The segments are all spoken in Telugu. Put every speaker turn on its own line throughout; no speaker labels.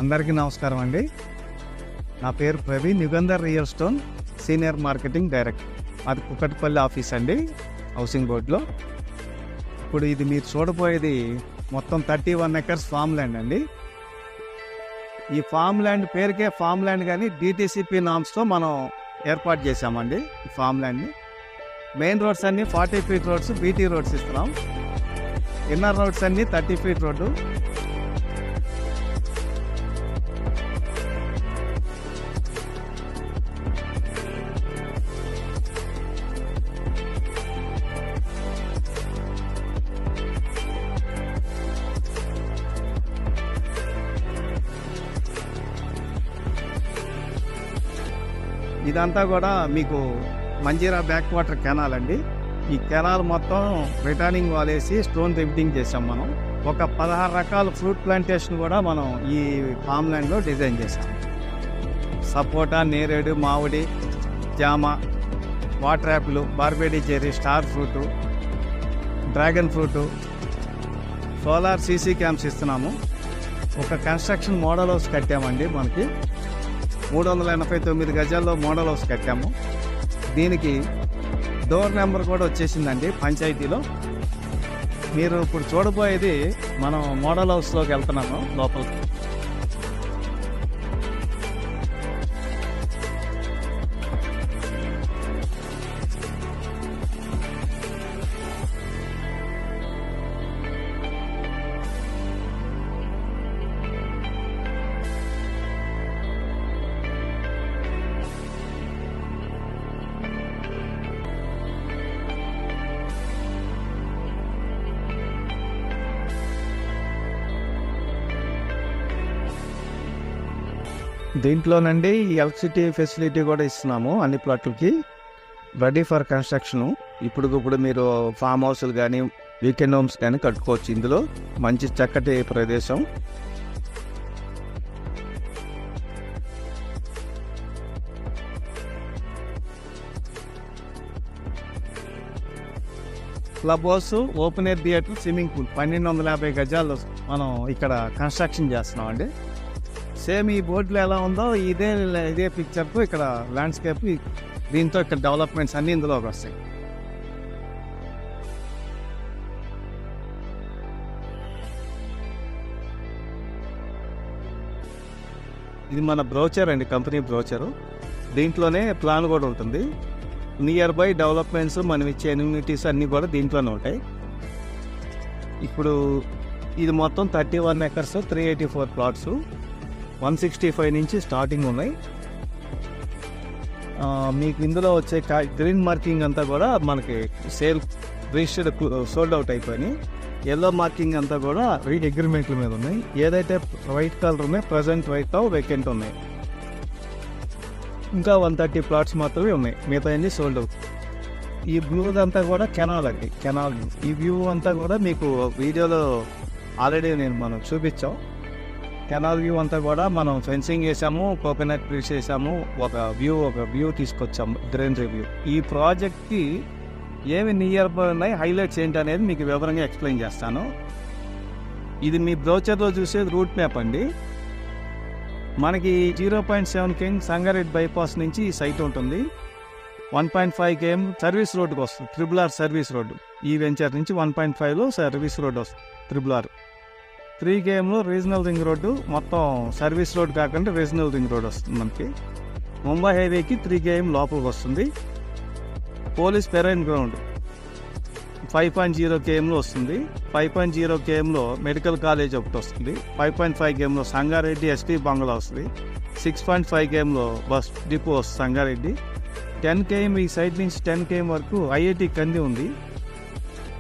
అందరికీ నమస్కారం అండి. నా పేరు Praveen, Yugandhar real estate senior marketing director. అది కుక్కట్పల్లి ఆఫీస్ అండి, హౌసింగ్ బోర్డులో. ఇప్పుడు ఇది మీరు చూడబోయేది మొత్తం 31 ఎకర్స్ ఫామ్ ల్యాండ్ అండి. ఈ ఫామ్ ల్యాండ్ పేరుకే ఫామ్ ల్యాండ్, కానీ DTCP నామ్స్తో మనం ఏర్పాటు చేశామండి ఈ ఫామ్ ల్యాండ్ని. మెయిన్ రోడ్స్ అన్నీ 40 ఫీట్ రోడ్స్, BT రోడ్స్ ఇస్తున్నాం. ఇన్నర్ రోడ్స్ అన్నీ 30 ఫీట్ రోడ్డు. ఇదంతా కూడా మీకు మంజీరా బ్యాక్ వాటర్ కెనాల్ అండి. ఈ కెనాల్ మొత్తం రిటర్నింగ్ వాల్ వేసి స్టోన్ రిఫ్టింగ్ చేసాం మనం. ఒక 16 రకాల ఫ్రూట్ ప్లాంటేషన్ కూడా మనం ఈ ఫామ్ ల్యాండ్లో డిజైన్ చేసాం. సపోటా, నేరేడు, మామిడి, జామ, water apple, Barbados cherry, star fruit, dragon fruit, solar CC camps ఇస్తున్నాము. ఒక కన్స్ట్రక్షన్ మోడల్ హౌస్ కట్టామండి. మనకి 389 గజాల్లో మోడల్ హౌస్ కట్టాము. దీనికి డోర్ నెంబర్ కూడా వచ్చేసిందండి పంచాయతీలో. మీరు ఇప్పుడు చూడబోయేది మనం మోడల్ హౌస్లోకి వెళ్తున్నాము లోపలికి. దీంట్లోనండి ఎలక్ట్రిసిటీ ఫెసిలిటీ కూడా ఇస్తున్నాము అన్ని ప్లాట్లకి. Ready for construction. ఇప్పుడు మీరు ఫామ్ హౌస్లు కానీ వీకెండ్ హోమ్స్ కానీ కట్టుకోవచ్చు. ఇందులో మంచి చక్కటి ప్రదేశం. Club house, open air theatre, swimming pool 1250 గజాల్లో మనం ఇక్కడ కన్స్ట్రక్షన్ చేస్తున్నాం అండి. సేమ్ ఈ బోర్డులో ఎలా ఉందో ఇదే పిక్చర్తో ఇక్కడ ల్యాండ్స్కేప్, దీంతో ఇక్కడ డెవలప్మెంట్స్ అన్నీ ఇందులోకి వస్తాయి. ఇది మన బ్రోచర్ అండి, కంపెనీ బ్రోచరు. దీంట్లోనే ప్లాన్ కూడా ఉంటుంది. నియర్ బై డెవలప్మెంట్స్, మనం ఇచ్చే ఎమ్యూనిటీస్ అన్నీ కూడా దీంట్లోనే ఉంటాయి. ఇప్పుడు ఇది మొత్తం 31 ఎకర్స్, 384 ప్లాట్స్, 165 నుంచి స్టార్టింగ్ ఉన్నాయి. మీకు ఇందులో వచ్చే గ్రీన్ మార్కింగ్ అంతా కూడా మనకి సేల్ రిజిస్టర్డ్ సోల్డ్ అవుట్ అయిపోయినాయి. ఎల్లో మార్కింగ్ అంతా కూడా అగ్రిమెంట్ల మీద ఉన్నాయి. ఏదైతే వైట్ కలర్ ఉన్నాయి ప్రజెంట్ వైట్ వేకెంట్ ఉన్నాయి. ఇంకా 130 ప్లాట్స్ మాత్రమే ఉన్నాయి, మిగతా అన్ని సోల్డ్ అవుట్. ఈ బ్లూ అంతా కూడా కెనాల్ అండి, కెనాల్. ఈ వ్యూ అంతా కూడా మీకు వీడియోలో ఆల్రెడీ మనం చూపించాం. కెనాల్ వ్యూ అంతా కూడా మనం ఫెన్సింగ్ చేసాము, కోకోనట్ ట్రీస్ వేసాము, ఒక వ్యూ తీసుకొచ్చాము, గ్రీనరీ వ్యూ. ఈ ప్రాజెక్ట్కి ఏమి నియర్ బై ఉన్నాయి, హైలైట్స్ ఏంటి అనేది మీకు వివరంగా ఎక్స్ప్లెయిన్ చేస్తాను. ఇది మీ బ్రోచర్లో చూసేది రూట్ మ్యాప్ అండి. మనకి 0.7 km సంగారెడ్డి బైపాస్ నుంచి ఈ సైట్ ఉంటుంది. 1.5 km సర్వీస్ రోడ్డుకి వస్తుంది, RRR సర్వీస్ రోడ్డు. ఈ వెంచర్ నుంచి 1.5లో సర్వీస్ రోడ్డు వస్తుంది, RRR. 3 kmలో రీజనల్ రింగ్ రోడ్డు, మొత్తం సర్వీస్ రోడ్ కాకుండా రీజనల్ రింగ్ రోడ్ వస్తుంది మనకి. ముంబై హైవేకి 3 km లోపలికి వస్తుంది. పోలీస్ పెరైన్ గ్రౌండ్ 5.0 kmలో వస్తుంది. 5.0 kmలో మెడికల్ కాలేజ్ ఒకటి వస్తుంది. 5.5 kmలో సంగారెడ్డి SP బంగ్లా వస్తుంది. 6.5 kmలో బస్ డిపో వస్తుంది సంగారెడ్డి. 10 km ఈ సైడ్ నుంచి 10 km వరకు IIT కంది ఉంది.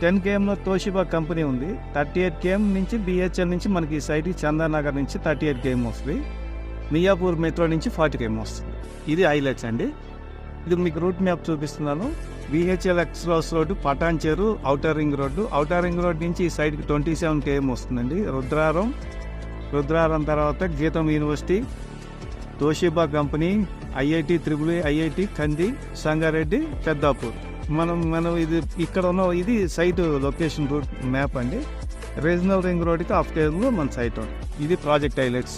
10 kmలో తోషిబా కంపెనీ ఉంది. 38 km నుంచి BHL నుంచి మనకి ఈ సైడ్కి చందానగర్ నుంచి 38 km వస్తుంది. మియాపూర్ మెట్రో నుంచి 40 km వస్తుంది. ఇది హైలైట్స్ అండి. ఇది మీకు రూట్ మ్యాప్ చూపిస్తున్నాను. BHL express road, Patancheru, outer ring road. Outer ring road నుంచి ఈ సైడ్కి 27 km వస్తుందండి. రుద్రారం తర్వాత గీతం university, Toshiba company, IIT, IIT కంది, సంగారెడ్డి, పెద్దాపూర్. మనం ఇది ఇక్కడ ఉన్న ఇది సైట్ లొకేషన్ రూట్ మ్యాప్ అండి. రీజనల్ రింగ్ రోడ్కి హాఫ్ కేఎంలో మన సైట్ ఉంది. ఇది ప్రాజెక్ట్ హైలైట్స్.